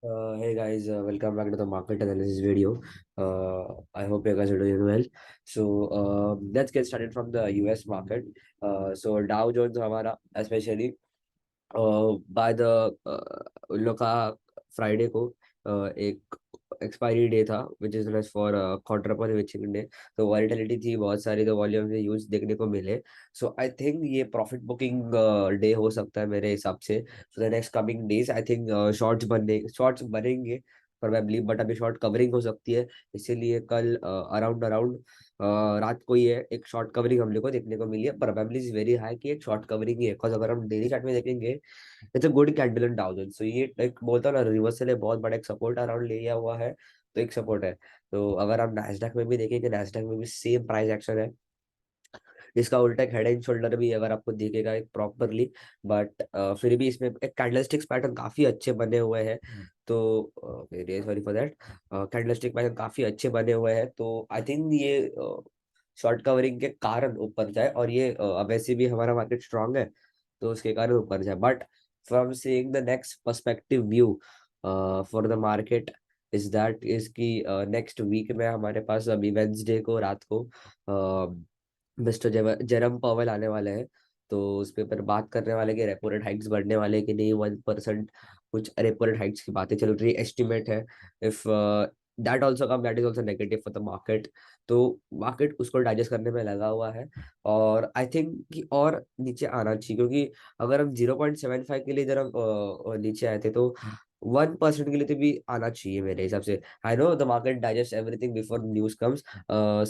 Hey guys, welcome back to the market analysis video. I hope you guys are doing well. Let's get started from the US market. Dow Jones हमारा especially by the उन लोग का Friday को एक expiry day था which is for counter witching day. तो volatility थी बहुत सारी, तो वॉल्यूम यूज देखने को मिले। सो आई थिंक ये प्रॉफिट बुकिंग डे हो सकता है मेरे हिसाब से। So the next coming days I think shorts बनेंगे प्रोबेबली, बट अभी शॉर्ट कवरिंग हो सकती है। इसीलिए कल अराउंड अराउंड रात को ये एक शॉर्ट कवरिंग हम लोग को देखने को मिली है। प्रोबेबिलिटी इज वेरी हाई कि एक शॉर्ट कवरिंग ही है, बिकॉज अगर हम डेली चार्ट में देखेंगे it's a good candle in Dow Jones. सो ये एक बोलता हूं ना, रिवर्सल है, बहुत बड़ा एक सपोर्ट अराउंड लिया हुआ है। तो एक सपोर्ट है। तो अगर हम नैस्डैक में भी देखेंगे, नैस्डैक में भी सेम प्राइस एक्शन है। इसका उल्टा एक हेड एंड शोल्डर भी अगर आपको दिखेगा एक प्रॉपरली, बट फिर भी इसमें एक कैंडलस्टिक्स पैटर्न काफी अच्छे बने हुए हैं। तो sorry for that, candlestick pattern काफी अच्छे बने हुए हैं। तो आई थिंक ये शॉर्ट कवरिंग के कारण ऊपर जाए, और ये वैसे भी हमारा मार्केट स्ट्रांग है तो उसके कारण ऊपर जाए। But from seeing the next perspective view for the market is that is कि नेक्स्ट वीक में हमारे पास अभी वेंसडे को रात को मिस्टर जेरम पॉवेल आने वाले हैं। तो उस पे पर बात करने वाले कि रेपो रेट हाइक्स बढ़ने वाले कि नहीं, 1% कुछ रेपो रेट हाइक्स की बातें चल रही, एस्टिमेट है। If that also come, that is also negative for the market. तो मार्केट उसको डाइजेस्ट करने में लगा हुआ है, और आई थिंक कि और नीचे आना चाहिए, क्योंकि अगर हम 0.75 के लिए जरा नीचे आए थे, तो 1% के लिए तो भी आना चाहिए मेरे हिसाब से। I know the market digest everything before news comes,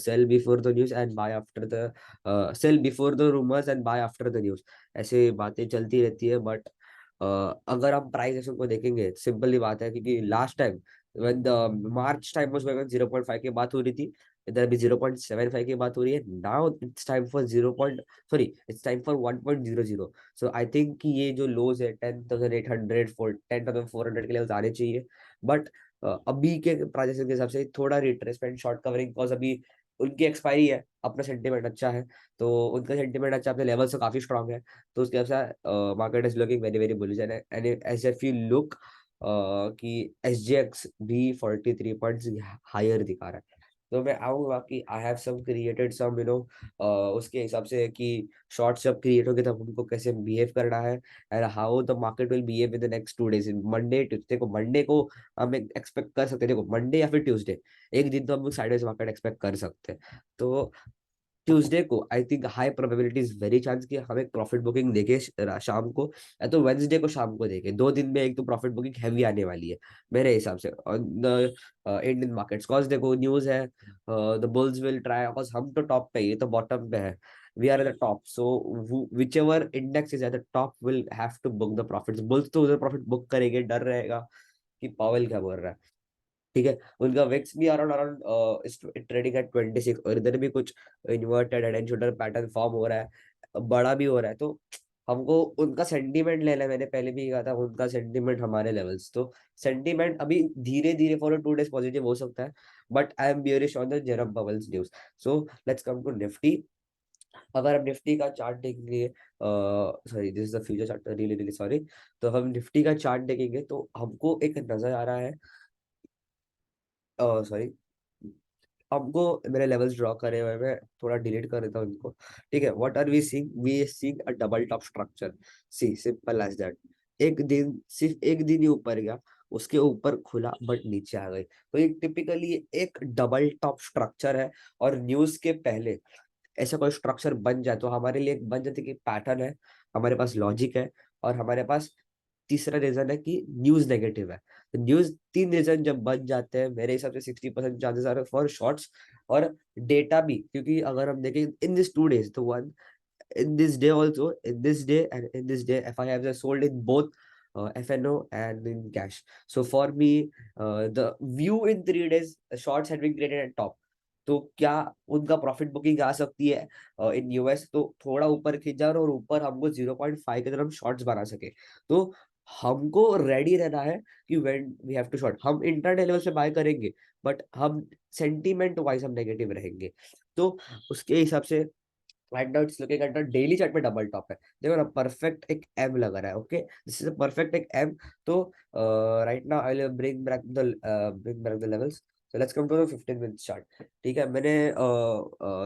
sell before the news and buy after the sell before the rumours and buy after the news. ऐसे बातें चलती रहती है। बट अगर हम प्राइस एक्शन को देखेंगे, सिंपल ही बात है, क्योंकि last time when the March time was going 0.5 की बात हो रही थी, इधर अभी 0.75 की बात हो रही है। Now it's time for 0 sorry, it's time for 1.00। So I think कि ये जो लोज है 10,800 10,400 के लेवल आने चाहिए। बट अभी के प्राइस के हिसाब से थोड़ा रिट्रेसमेंट, शॉर्ट कवरिंग, बिकॉज अभी उनकी एक्सपायरी है, अपना सेंटीमेंट अच्छा है। तो उनका सेंटीमेंट अच्छा, अपने लेवल से काफी स्ट्रांग है। तो उसके हिसाब से market is looking very very bullish. And as if you look कि SGX भी 43 पॉइंट्स हायर दिखा रहा है। तो मैं आऊंगा कि I have some created some उसके हिसाब से कि शॉर्ट्स जब क्रिएट होंगे तब उनको कैसे बिहेव करना है, and how the market will behave in the next 2 days, Monday Tuesday को। मंडे को हम एक्सपेक्ट कर सकते हैं, देखो मंडे या फिर ट्यूसडे, एक दिन तो हम लोग साइडवेज मार्केट एक्सपेक्ट कर सकते हैं। तो ट्यूसडे को I think high probability is very chance कि हम एक प्रॉफिट बुकिंग देखे शाम को, या तो वेंसडे को शाम को देखे। 2 दिन में एक तो प्रॉफिट बुकिंग हैवी आने वाली है मेरे हिसाब से द इंडियन मार्केट्स। कॉज देखो न्यूज है, the bulls will try, because हम तो टॉप पे हैं, ये तो बॉटम पे है। We are at the top, so whichever index is at the top will have to book the profits. Bulls तो उधर प्रॉफिट बुक करेंगे, डर रहेगा कि पावेल क्या बोल रहा है। ठीक है, उनका वेक्स भी अराउंड अराउंड ट्रेडिंग एट 26, और इधर भी कुछ inverted head and shoulder pattern form हो रहा है, बड़ा भी हो रहा है। तो हमको उनका सेंटीमेंट लेना है। मैंने पहले भी कहा था, उनका सेंटीमेंट हमारे लेवल्स। तो सेंटीमेंट अभी धीरे धीरे फॉर 2 डेज पॉजिटिव हो सकता है, but I am bearish on the Jerome Powell's news. So let's come to Nifty. अगर हम निफ्टी का चार्ट देखेंगे, sorry this is the future chart, really really sorry. तो हम निफ्टी का चार्ट देखेंगे तो हमको एक नजर आ रहा है, सॉरी, हमको मेरे लेवल्स ड्रॉ करे हुए, मैं थोड़ा डिलीट कर देता हूँ इनको। ठीक है, what are we seeing a double top structure. See simple as that. एक दिन, सिर्फ एक दिन ही ऊपर गया, उसके ऊपर खुला बट नीचे आ गई। तो ये टिपिकली एक डबल टॉप स्ट्रक्चर है। और न्यूज के पहले ऐसा कोई स्ट्रक्चर बन जाए तो हमारे लिए एक बन जाती है कि पैटर्न है, हमारे पास लॉजिक है, और हमारे पास तीसरा रीजन है कि न्यूज नेगेटिव है। तो न्यूज, 3 रीजन जब बन जाते हैं, मेरे हिसाब से 60% चांसेस आर फॉर शॉर्ट्स। और डेटा भी, क्योंकि अगर हम देखें इन दिस 2 days, तो one in this day also, in this day and in this day, FIIs are sold in both FNO and in cash. So for me, the view in 3 days, shorts had been created at top. तो क्या उनका profit booking आ सकती है इन US, तो थोड़ा ऊपर खींच जाए और ऊपर हमको 0.5 के तरफ शॉर्ट्स बना सके। तो हमको रेडी रहना है कि when we have to short, हम इंटरडे लेवल से बाय करेंगे, बट हम सेंटीमेंट वाइज हम नेगेटिव रहेंगे। तो उसके हिसाब से right now it's looking at the daily chart में डबल टॉप है, देखो ना परफेक्ट एक एम लग रहा है, okay this is a perfect एक एम। तो right now I will bring back the levels. So let's come to the 15 minutes chart. ठीक है, मैंने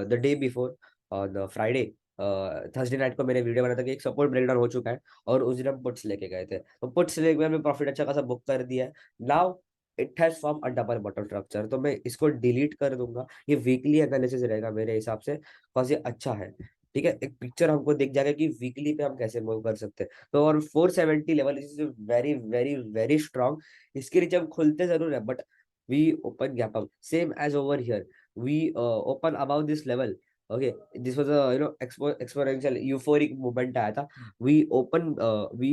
the day before on Friday Thursday night को मैंने वीडियो बनाया था कि एक सपोर्ट ब्रेकडाउन हो चुका है, और उस दिन हम पुट्स लेके गए थे, तो पुट्स लेके हमने प्रॉफिट अच्छा खासा बुक कर दिया है। Now it has form a double bottom structure, तो मैं इसको डिलीट कर दूंगा, ये वीकली एनालिसिस रहेगा मेरे हिसाब से, कौन ये अच्छा है। ठीक है, एक पिक्चर हमको दिख जाएगा कि वीकली पे हम कैसे मूव कर सकते हैं। तो और 470 level is very very very strong, इसके नीचे हम खुलते जरूर है, but we open gap up same as over here, we open above this level. Okay, this was a exponential euphoric movement आया था, we open we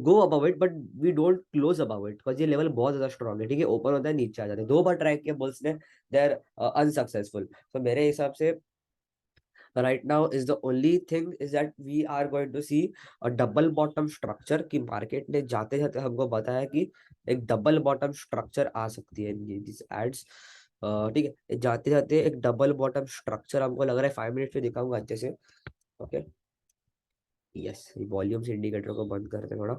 go above it, but we don't close above it, because ये level बहुत ज्यादा strong है। ठीक है, open होता है नीचे आ जाते हैं, 2 बार ट्राई किया बुल्स ने, दे आर अनसक्सेसफुल। तो मेरे हिसाब से right now is the only thing is that we are going to see a double bottom structure, कि मार्केट ने जाते जाते हमको बताया कि एक डबल बॉटम स्ट्रक्चर आ सकती है दिस एड्स। ठीक है, जाते जाते एक डबल बॉटम स्ट्रक्चर हमको लग रहा है, 5 मिनट पे दिखाऊंगा अच्छे से। ओके, यस, वॉल्यूम्स इंडिकेटर को बंद करते हैं थोड़ा।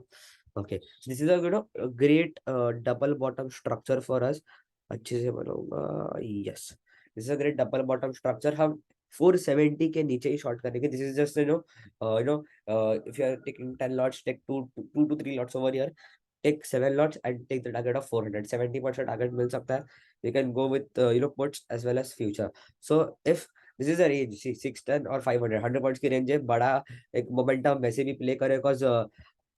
Okay, this is a great double bottom structure for us, अच्छे से बनाऊंगा, yes this is a great double bottom structure. हम 470 के नीचे ही शॉर्ट करेंगे, this is just if you are taking 10 lots, take 2 to 3 lots over here, take 7 lots and take the target of 400, 70% target मिल सकता है। We can go with puts as well as future. So if this is a range, see 610 और 500 100 points की range है, बड़ा एक momentum वैसे भी play करे, because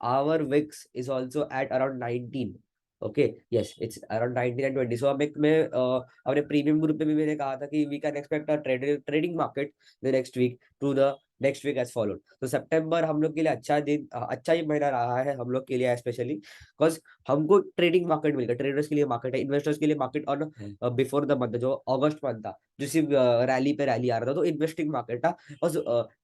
our VIX is also at around 19. Okay, yes, it's around 19 and 20. So अब एक मैं अपने प्रीमियम ग्रुप पे भी मैंने कहा था कि we can expect a trading market the next week to the next week as followed. तो सितंबर हम लोग के लिए अच्छा दिन, अच्छा ही महीना रहा है हम लोग के लिए, स्पेशली बिकॉज हमको ट्रेडिंग मार्केट मिल गया, ट्रेडर्स के लिए मार्केट है, इन्वेस्टर्स के लिए market on before the month, जो अगस्त मंथ था, जो सिर्फ रैली पे रैली आ रहा था, तो इन्वेस्टिंग मार्केट था। और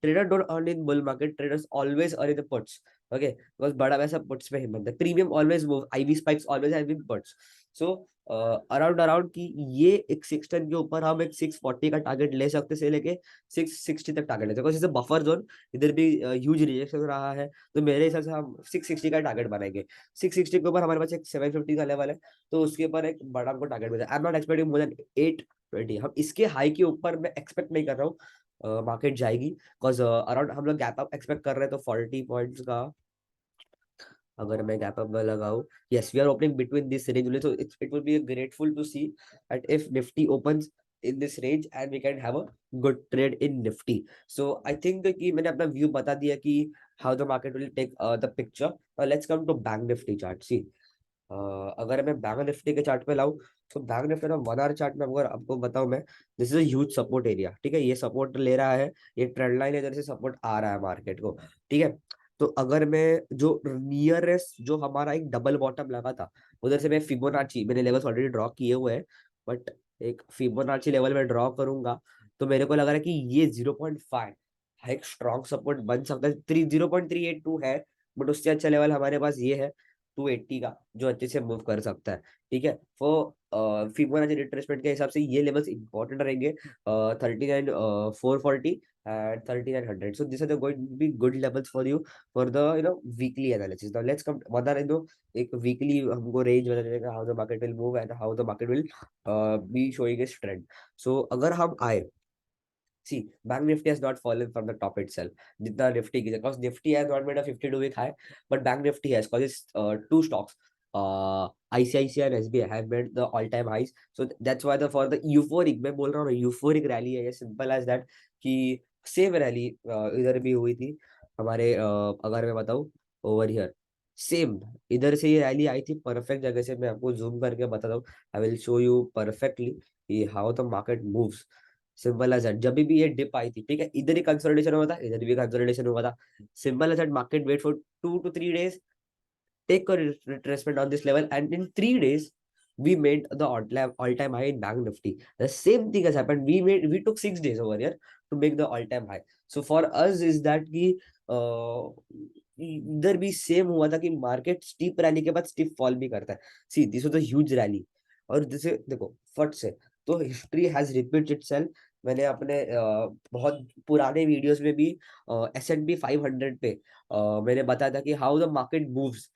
trader don't earn in bull market, traders always earn in the puts. Okay, because बड़ा पैसा पुट्स में ही बनता है, premium always move, IV spikes always have been puts. So around around की ये एक 610 के ऊपर हम एक 640 का टारगेट ले सकते से लेके 660 तक टारगेट ले सकते, जैसे बफर जोन इधर भी ह्यूज रिजेक्शन रहा है, तो मेरे हिसाब से हम 660 का टारगेट बनाएंगे। 660 के ऊपर हमारे पास एक 750 का लेवल है, तो उसके ऊपर एक बड़ा हमको टारगेट मिलता है। आई am not expecting more than 820, हम इसके हाई के ऊपर मैं एक्सपेक्ट नहीं कर रहा हूँ मार्केट जाएगी, बिकॉज अराउंड हम लोग गैप अप एक्सपेक्ट कर रहे हैं, तो 40 पॉइंट्स का अगर मैं गैप अप लगाऊं, yes we are opening between this range only, so it will be grateful to see that if Nifty opens in this range and we can have a good trade in Nifty. So I think कि मैंने अपना view बता दिया कि how the market will take the picture. Let's come to Bank Nifty chart. See, अगर मैं bank Nifty के chart पे लाऊं, तो बैंक निफ्टी ना 1 आवर चार्ट में अगर आपको बताऊं मैं, this is a huge support area. ठीक है, ये सपोर्ट ले रहा है, ये ट्रेंड लाइन इधर से सपोर्ट आ रहा है मार्केट को। ठीक है, तो अगर मैं जो नियरेस्ट जो हमारा एक डबल बॉटम लगा था, उधर से मैं फिबोनाची, मैंने लेवल्स ऑलरेडी ड्रॉ किए हुए हैं, बट एक फिबोनाची लेवल में ड्रॉ करूंगा, तो मेरे को लग रहा है कि ये 0.5 एक स्ट्रॉन्ग सपोर्ट बन सकता है। 0.382 है, बट उससे अच्छा लेवल हमारे पास ये है 280 का, जो अच्छे से मूव कर सकता है। ठीक है, वो फिबोनाची रिट्रेसमेंट के हिसाब से ये लेवल्स इंपॉर्टेंट रहेंगे, 39,440 and 3900. So these are the going to be good levels for you for the weekly analysis. Now let's come whether एक weekly हमको range बता देगा how the market will move and how the market will be showing its trend. So अगर हम आए, see, Bank Nifty has not fallen from the top itself. जितना Nifty की, because Nifty has not made a 52-week high, but Bank Nifty has, because it's two stocks, ICICI and SBI have made the all-time highs. So that's why for the euphoric, मैं बोल रहा हूँ euphoric rally है, simple as that, कि same rally इधर भी हुई थी हमारे, अगर मैं बताऊँ ओवर हियर, सेम इधर से ये रैली आई थी परफेक्ट जगह से। मैं आपको जूम करके बताता हूँ, I will show you perfectly कि how the market moves. Simple as that, जब भी ये डिप आई थी, ठीक है, इधर ही कंसोलिडेशन हुआ था, इधर भी कंसोलिडेशन हुआ था, simple as that, market wait for 2 to 3 days, take a retracement on this level, and in 3 days we made the all-time high in Bank Nifty. The same thing has happened, we took 6 days over here to make the all-time high. So for us is that कि इधर भी same हुआ था कि market steep rally के बाद steep fall भी करता है। See, this was a huge rally, और जैसे देखो फट से, तो हिस्ट्री हैज रिपीट इटसेल्फ, मैंने अपने बहुत पुराने वीडियोस में भी S&P 500 पे मैंने बताया था कि how the market moves.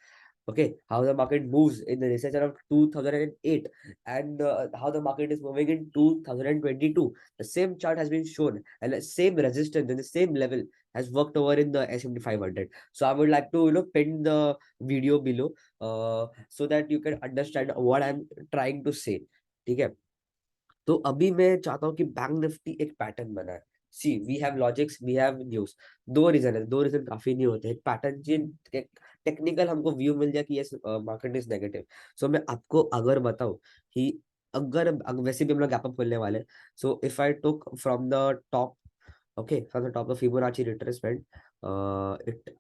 Okay, how the market moves in the recession of 2008 and how the market is moving in 2022. The same chart has been shown and the same resistance and the same level has worked over in the S&P 500. So I would like to pin the video below so that you can understand what I'm trying to say. ठीक है. तो अभी मैं चाहता हूँ कि bank Nifty एक pattern बनाए. See we have logics, we have news. दो रीजन है, दो रीजन काफी नहीं होते. एक पैटर्न चेंज, टेक्निकल हमको व्यू मिल जाए कि yes market is negative. So मैं आपको अगर बताऊं कि वैसे भी हम लोग गैप अप खोलने वाले. So if I took from the top, okay from the top of Fibonacci retracement, it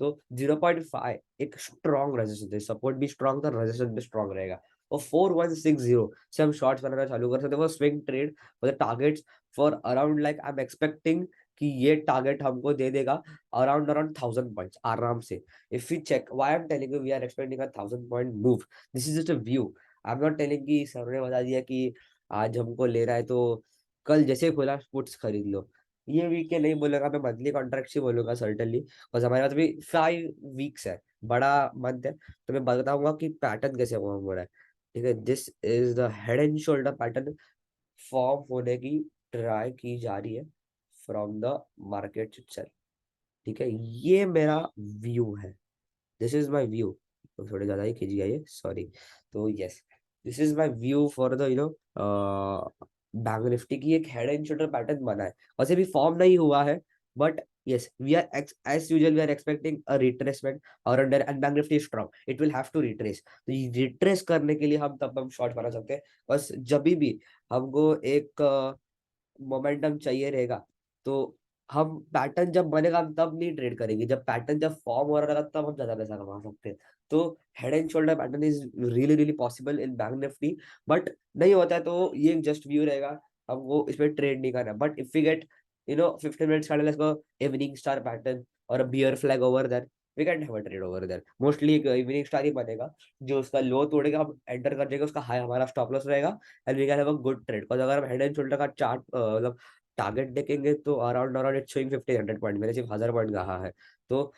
तो 0.5 एक स्ट्रॉन्ग रेजिस्टेंस है. सपोर्ट भी स्ट्रॉन्ग था, रेजिस्टेंस भी स्ट्रॉन्ग रहेगा. और 4160 से हम शॉर्ट्स बनाना चालू कर सकते हैं. वो swing trade for the targets for around like I am expecting कि ये टारगेट हमको दे देगा अराउंड 1000 पॉइंट्स आराम से. If you check why I am telling you we are expecting a 1000 point move. This is just a view. I am not telling कि sir ने बता दिया कि आज हमको ले रहा है तो कल जैसे खुला पुट्स खरीद लो. ये वीक के नहीं बोलूंगा, मैं मंथली कॉन्ट्रैक्ट ही बोलूंगा सर्टनली. और हमारे पास भी 5 वीक्स है, बड़ा मंथ है. तो मैं बताऊंगा कि पैटर्न कैसे फॉर्म हो रहा है. ठीक है, this is the head and shoulder pattern form होने की ट्राई की जा रही है फ्रॉम द मार्केट इटसेल्फ. ठीक है, ये मेरा व्यू है. This is my view. तो थोड़े ज्यादा ही खिंच गया ये, सॉरी. तो yes, this is my view for the bank Nifty की एक हेड एंड शोल्डर पैटर्न बना है. वैसे भी फॉर्म नहीं हुआ है, but yes we are as usual we are expecting a retracement or under and bank nifty is strong, it will have to retrace. तो ये retrace करने के लिए हम शॉर्ट बना सकते हैं. बस जब भी हमको एक मोमेंटम चाहिए रहेगा तो हम पैटर्न जब बनेगा हम तब नहीं ट्रेड करेंगे. जब पैटर्न जब फॉर्म हो रहा रहेगा तब हम ज्यादा पैसा कमा सकते हैं. तो head and shoulder pattern is really really possible in bank Nifty. But नहीं होता है तो ये जस्ट व्यू रहेगा, हमको इसमें ट्रेड नहीं करना. But if we get 15 minutes candle, let's go evening star pattern or a bear flag over there, we can have a trade over there. Mostly एक इवनिंग स्टार ही बनेगा. जो उसका लो तोड़ेगा हम एंटर कर जाएगा, उसका हाई हमारा स्टॉप लॉस रहेगा and we can have a good trade. Because अगर हम हेड एंड शोल्डर का चार्ट मतलब टारगेट देखेंगे तो around around it's showing 1500 point. मैंने सिर्फ 1000 पॉइंट कहा है. तो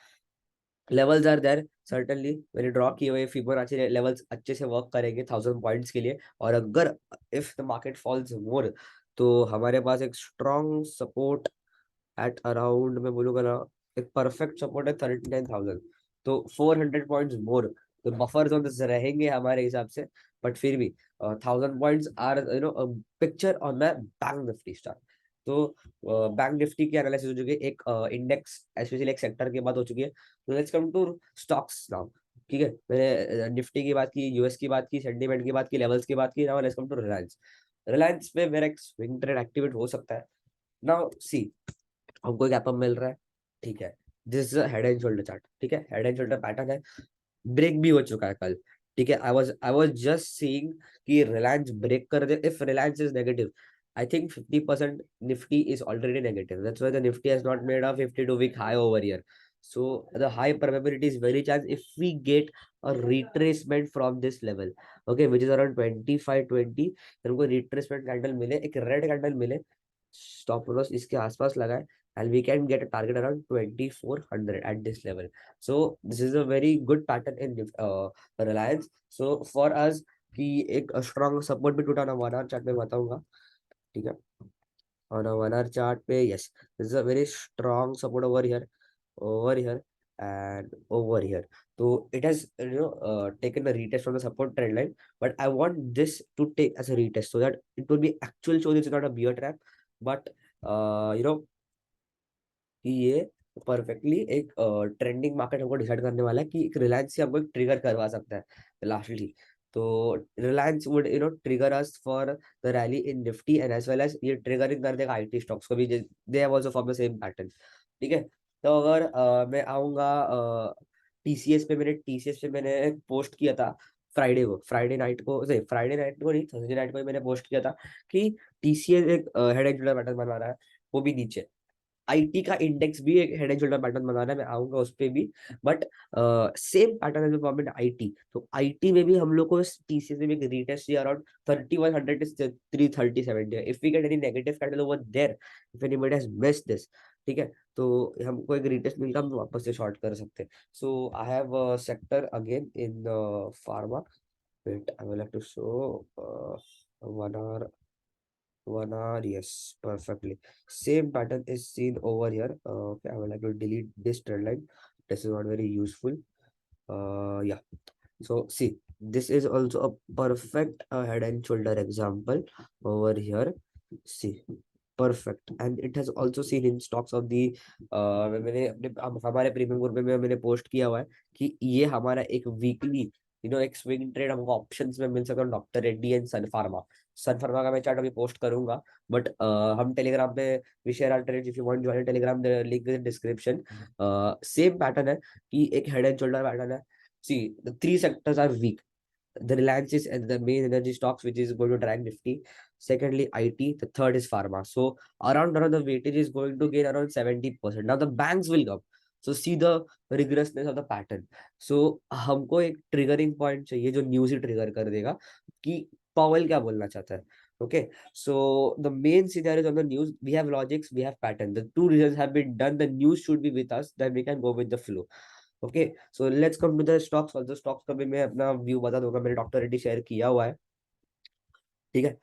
लेवल्स आर देयर सर्टेनली. मैंने ड्रॉ किए हुए फिबोनाची लेवल्स अच्छे से वर्क करेंगे 1000 पॉइंट्स के लिए. और अगर इफ द मार्केट फॉल्स मोर तो हमारे पास एक स्ट्रॉन्ग सपोर्ट एट अराउंड, मैं बोलूंगा ना, एक परफेक्ट सपोर्ट है 39,000. तो 400 पॉइंट्स मोर तो बफर जोन रहेंगे हमारे हिसाब से. बट फिर भी 1000 points are picture on the bank Nifty star. तो बैंक निफ्टी की एनालिसिस हो चुकी है, एक इंडेक्स स्पेशली एक सेक्टर की बात हो चुकी है. तो let's come to stocks now. ठीक है, मैंने निफ्टी की बात की, यूएस की बात की, सेंटीमेंट की बात की, लेवल्स की बात की. Now let's come to Reliance. Reliance पे मेरा एक स्विंग ट्रेड एक्टिवेट हो सकता है. नाउ सी, हमको गैप अप मिल रहा है. ठीक है, this is head and shoulder chart. ठीक है, हेड एंड शोल्डर पैटर्न है. ब्रेक भी हो चुका है कल. ठीक है, आई वाज जस्ट सीइंग कि रिलायंस ब्रेक कर दे. If Reliance is negative, I think 50% Nifty is already negative. That's why the Nifty has not made a 52-week high over here. So the high probability is very chance if we get a retracement from this level, okay, which is around 2520, then हमको retracement candle मिले, एक red candle मिले, stop loss इसके आसपास लगाए and we can get a target around 2400 at this level. So this is a very good pattern in Reliance. So for us कि एक strong support भी टूटा ना 1 आवर चार्ट में बताऊंगा. ठीक है, on a 1 hour chart पे yes, this is a very strong support over here and over here. So it has taken a retest from the support trend line, but I want this to take as a retest so that it will be actual show this is not a bear trap. But कि ये perfectly एक trending market हमको decide करने वाला है कि एक रिलायंस से हमको एक ट्रिगर करवा सकता है लास्टली. तो Reliance would trigger us for the rally in Nifty and as well as ये ट्रिगरिंग कर देगा आईटी स्टॉक्स को भी. They have also for the same pattern. ठीक है, तो अगर मैं आऊंगा टीसीएस पे. मैंने एक पोस्ट किया था फ्राइडे नाइट को नहीं, थर्सडे नाइट को मैंने पोस्ट किया था कि टीसीएस एक हेड एंड शोल्डर पैटर्न बना रहा है, वो भी नीचे. आईटी का इंडेक्स भी एक हेड एंड शोल्डर पैटर्न बनाना है, मैं आऊंगा उस पे भी, but same pattern as government IT. तो आईटी में भी हम लोग को टीसीएस में भी एक रीटेस्ट चाहिए around 3100 to 330-70। If we get any negative candle over there, if anybody has missed this, ठीक है, तो हमको एक रीटेस्ट मिलकर हम वापस से शॉर्ट कर सकते हैं। So I have sector again in pharma. Wait, I will have to show 1 hour, 1 hour, yes, perfectly. Same pattern is seen over here. Okay, I will have to delete this trend line. This is not very useful. Yeah. So see, this is also a perfect head and shoulder example over here. See, perfect, and it has also seen in stocks of the मैंने अपने हमारे premium group में मैंने post किया हुआ है कि ये हमारा एक वीकली एक स्विंग ट्रेड हमको ऑप्शंस में मिल सकता है, डॉक्टर रेड्डी एंड सन फार्मा। सन फार्मा का मैं चार्ट अभी पोस्ट करूंगा, बट हम टेलीग्राम पे we share our trades, if you want join Telegram, link in description. Same pattern है कि एक हेड एंड शोल्डर पैटर्न है। See, the three sectors are weak, the Reliance is the main energy stocks which is going to drag Nifty. Secondly, IT. The third is pharma. So around the weightage is going to gain around 70%. Now the banks will come. So see the rigorousness of the pattern. So हमको एक triggering point चाहिए जो news ही trigger कर देगा कि Pavel क्या बोलना चाहता है. Okay, so the main scenario is on the news. We have logics, we have pattern. The two reasons have been done. The news should be with us. Then we can go with the flow. Okay, so let's come to the stocks. और stocks का भी मैं अपना view बता दूंगा, मैंने doctor Reddy share किया हुआ है, ठीक है।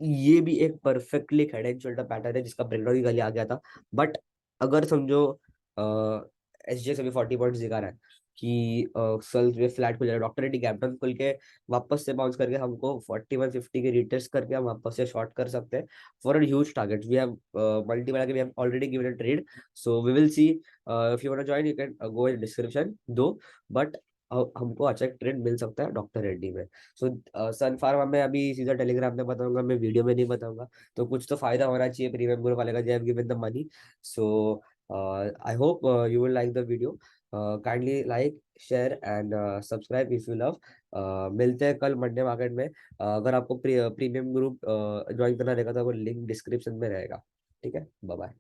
ये भी एक perfectly head and shoulder pattern है जिसका ब्रेकडाउन ही गली आ गया था, बट अगर समझो एस जी अभी 40 पॉइंट्स दिखा रहा है कि सेल्स में फ्लैट खुल जाएगा, डॉक्टर रेड्डी गैप डाउन खुल के वापस से बाउंस करके हमको 4150 के रिटेस्ट करके हम वापस से शॉर्ट कर सकते हैं for a huge target. We have we have already given a trade, so we will see. If you want to join you can go in description दो, बट हमको अच्छा ट्रेड मिल सकता है डॉक्टर रेड्डी में। सो सन फार्मा में अभी सीधा टेलीग्राम में बताऊंगा, मैं वीडियो में नहीं बताऊंगा, तो कुछ तो फायदा होना चाहिए प्रीमियम ग्रुप वाले का, जब given the money. So I hope you will like the video. Kindly like, share and subscribe if you love. मिलते हैं कल मंडे मार्केट में। अगर आपको प्रीमियम ग्रुप ज्वाइन करना रहेगा तो लिंक डिस्क्रिप्शन में रहेगा, ठीक है। Bye bye.